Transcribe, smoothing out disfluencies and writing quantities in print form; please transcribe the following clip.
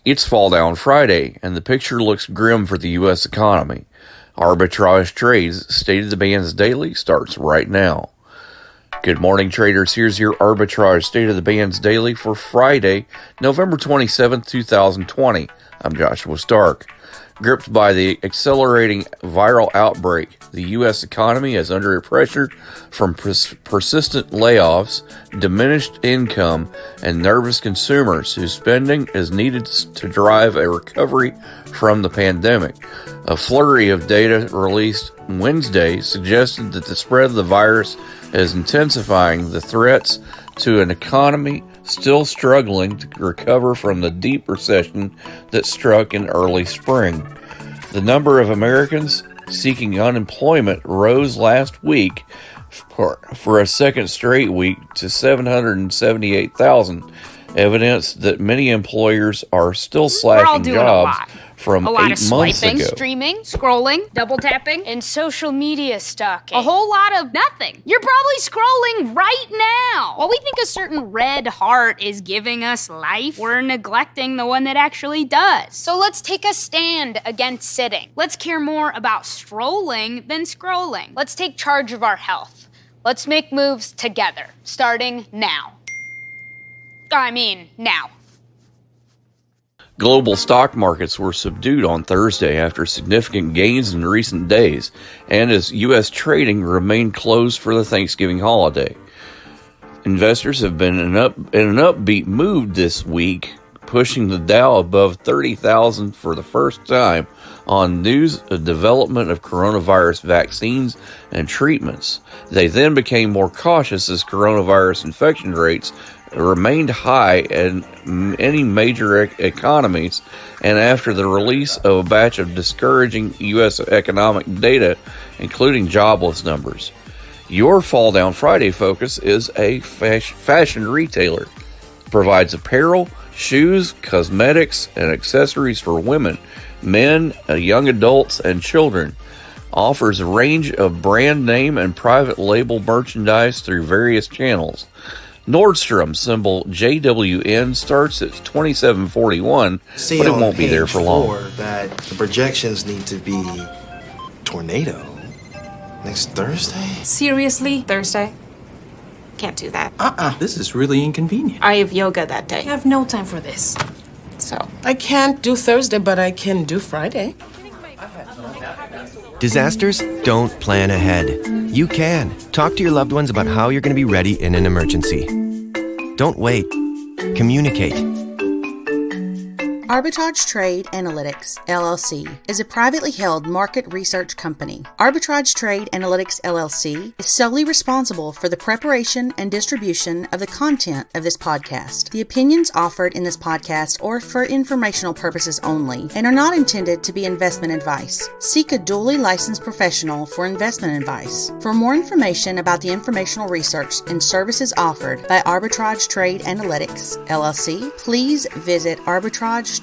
It's Fall Down Friday, and the picture looks grim for the U.S. economy. Arbitrage Trades State of the Bands Daily starts right now. Good morning, traders. Here's your Arbitrage State of the Bands Daily for Friday, November 27th, 2020. I'm Joshua Stark. Gripped by the accelerating viral outbreak, the U.S. economy is under pressure from persistent layoffs, diminished income, and nervous consumers whose spending is needed to drive a recovery from the pandemic. A flurry of data released Wednesday suggested that the spread of the virus is intensifying the threats to an economy still struggling to recover from the deep recession that struck in early spring. The number of Americans seeking unemployment rose last week for a second straight week to 778,000, evidence that many employers are still slashing jobs from 8 months ago. A lot of swiping, streaming, scrolling, double tapping, and social media stalking. A whole lot of nothing. You're probably scrolling right now. While we think a certain red heart is giving us life, we're neglecting the one that actually does. So let's take a stand against sitting. Let's care more about strolling than scrolling. Let's take charge of our health. Let's make moves together, starting now. Now. Global stock markets were subdued on Thursday after significant gains in recent days, and as U.S. trading remained closed for the Thanksgiving holiday. Investors have been in an upbeat mood this week, pushing the Dow above 30,000 for the first time on news of development of coronavirus vaccines and treatments. They then became more cautious as coronavirus infection rates remained high in many major economies, and after the release of a batch of discouraging U.S. economic data, including jobless numbers. Your Fall Down Friday focus is a fashion retailer. It provides apparel, shoes, cosmetics, and accessories for women, men, young adults, and children. Offers a range of brand name and private label merchandise through various channels. Nordstrom, symbol JWN, starts at $27.41, but it won't be there for long. That the projections need to be tornado next Thursday. Seriously? Thursday? Can't do that. This is really inconvenient. I have yoga that day. I have no time for this. So. I can't do Thursday, but I can do Friday. Disasters don't plan ahead. You can. Talk to your loved ones about how you're going to be ready in an emergency. Don't wait. Communicate. Arbitrage Trade Analytics, LLC, is a privately held market research company. Arbitrage Trade Analytics, LLC, is solely responsible for the preparation and distribution of the content of this podcast. The opinions offered in this podcast are for informational purposes only and are not intended to be investment advice. Seek a duly licensed professional for investment advice. For more information about the informational research and services offered by Arbitrage Trade Analytics, LLC, please visit arbitragetrade.com.